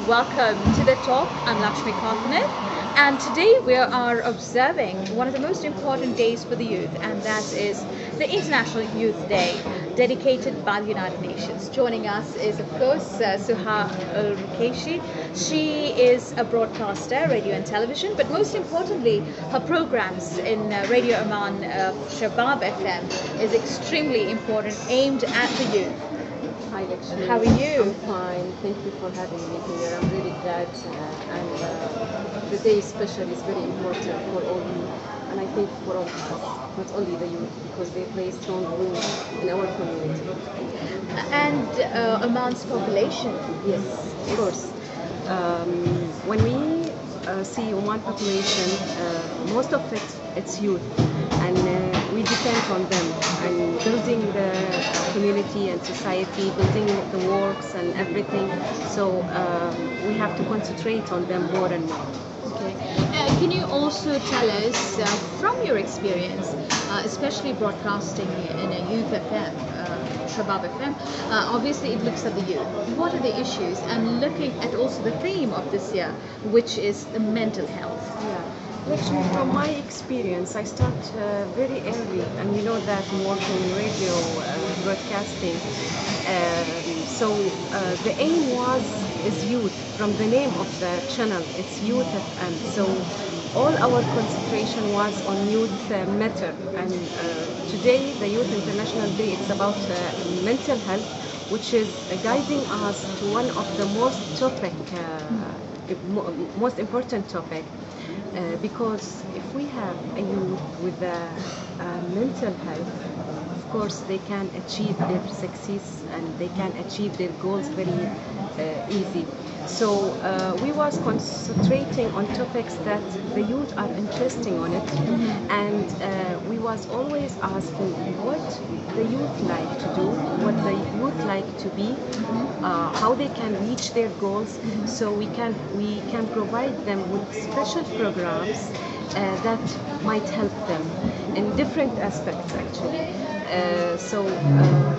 welcome to the talk. I'm Lakshmi Karthanet, and today we are observing one of the most important days for the youth, and that is the International Youth Day, dedicated by the United Nations. Joining us is, of course, Suha Rukeshi. She is a broadcaster, radio and television, but most importantly, her programs in Radio Oman, Shabab FM, is extremely important, aimed at the youth. Hi, Lakshmi. How are you? I'm fine. Thank you for having me here. I'm really glad. The day especially is very important for all youth, and I think for all of us, not only the youth, because they play a strong role in our community. And Oman's population. Yes, of course. When we see Oman population, most of it's youth, and we depend on them and building the community and society, building the works and everything. So we have to concentrate on them more and more. Okay. Can you also tell us, from your experience, especially broadcasting in a youth FM, Shabab FM, obviously it looks at the youth. What are the issues? And looking at also the theme of this year, which is the mental health. Yeah. Actually, from my experience, I start very early, and you know that I'm working in radio broadcasting. The aim is youth. From the name of the channel, it's Youth FM. So all our concentration was on youth matter. And today, the Youth International Day, it's about mental health, which is guiding us to one of the most important topic. Because if we have a youth with mental health, of course they can achieve their success and they can achieve their goals very easy. So we was concentrating on topics that the youth are interested on it, and we was always asking what the youth like to do, what the youth like to be, how they can reach their goals. So we can provide them with special programs that might help them in different aspects actually.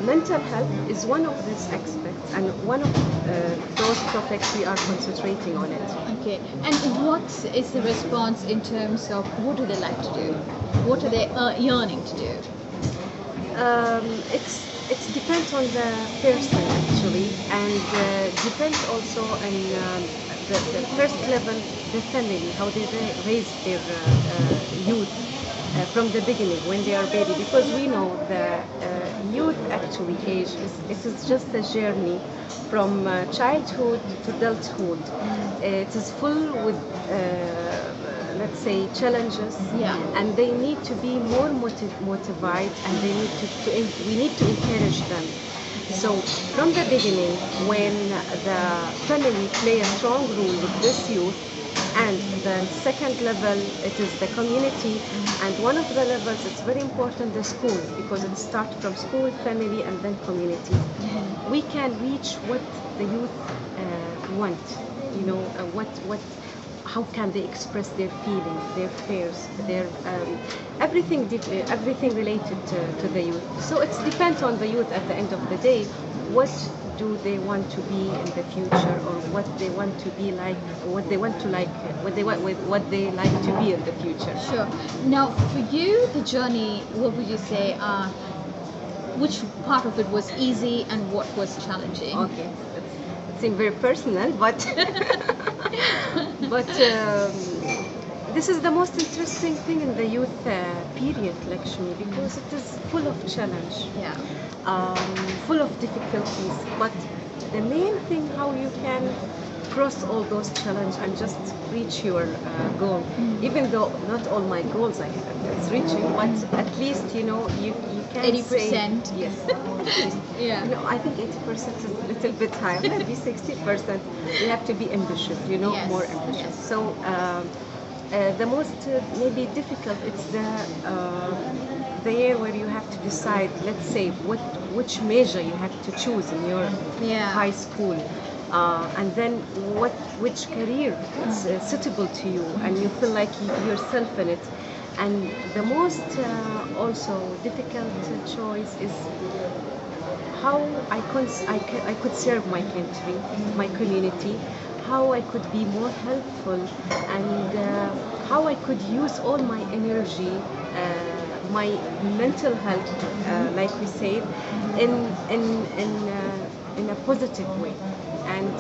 Mental health is one of these aspects, and one of those topics we are concentrating on it. Okay. And what is the response in terms of what do they like to do? What are they yearning to do? It depends on the person actually, and depends also on the first level, the family, how they raise their youth from the beginning when they are baby, because we know the youth actually age is just a journey from childhood to adulthood. It is full with let's say challenges, and they need to be more motivated, and we need to encourage them. So from the beginning, when the family play a strong role with this youth, and the second level, it is the community, and one of the levels, it's very important, the school, because it starts from school, family, and then community. We can reach what the youth want, you know, how can they express their feelings, their fears, their everything related to the youth. So it depends on the youth at the end of the day, what do they want to be in the future, or what they want to be like, what they like to be in the future. Sure. Now, for you, the journey, what would you say? Which part of it was easy and what was challenging? Okay, it seems very personal, but this is the most interesting thing in the youth period, Lakshmi, because it is full of challenge, full of difficulties. But the main thing, how you can cross all those challenges and just reach your goal. Even though not all my goals it's reaching, but at least you can 80%. say yes. Yeah. I think 80% is a little bit high. Maybe 60%. We have to be ambitious. Yes. More ambitious. Yes. So the most maybe difficult, it's the year where you have to decide. Let's say which major you have to choose in your high school. And then which career is suitable to you, and you feel like yourself in it. And the most also difficult choice is how I could serve my country, my community, how I could be more helpful, and how I could use all my energy, my mental health, like we said, in in in in a positive way, and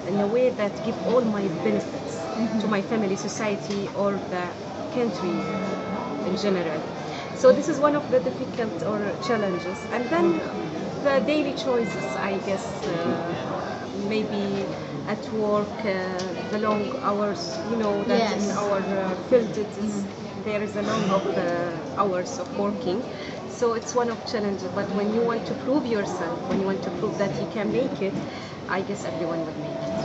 in a way that give all my benefits to my family, society, or the country in general. So this is one of the difficult or challenges, and then the daily choices, I guess. Maybe at work, the long hours, that in Yes. our field there is a long of hours of working. So it's one of challenges. But when you want to prove yourself, when you want to prove that you can make it, I guess everyone would make it.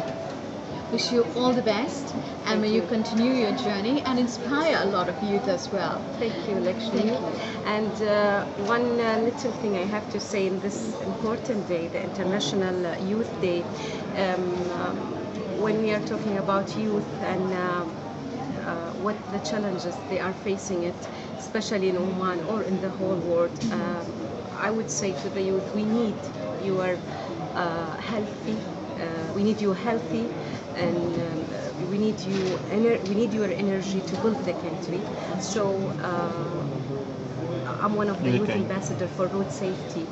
Wish you all the best, and Thank may you you. continue your journey and inspire a lot of youth as well. Thank you, Lakshmi. Thank you. And one little thing I have to say in this important day, the International Youth Day, when we are talking about youth and what the challenges they are facing it, especially in Oman or in the whole world, I would say to the youth, we need your healthy, we need you healthy, and we need your energy to build the country. So I'm one of the youth Okay. ambassador for road safety,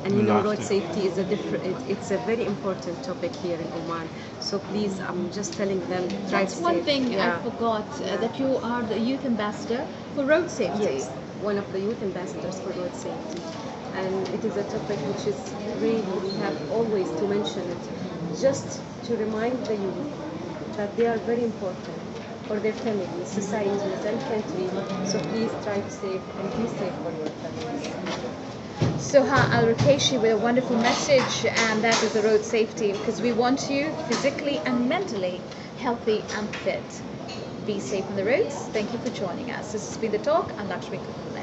and road Fantastic. safety is a different. It's a very important topic here in Oman. So please, I'm just telling them. Try That's to one save. thing Yeah. I forgot, that you are the youth ambassador for road safety. Yes, one of the youth ambassadors for road safety. And it is a topic which is really, we have always to mention it, just to remind the youth that they are very important for their families, societies, and country. So please try to save and be safe for your families. Soha Al Rukeshi with a wonderful message, and that is the road safety, because we want you physically and mentally healthy and fit. Be safe on the roads. Thank you for joining us. This has been The Talk. I'm Lakshmi Kukulan.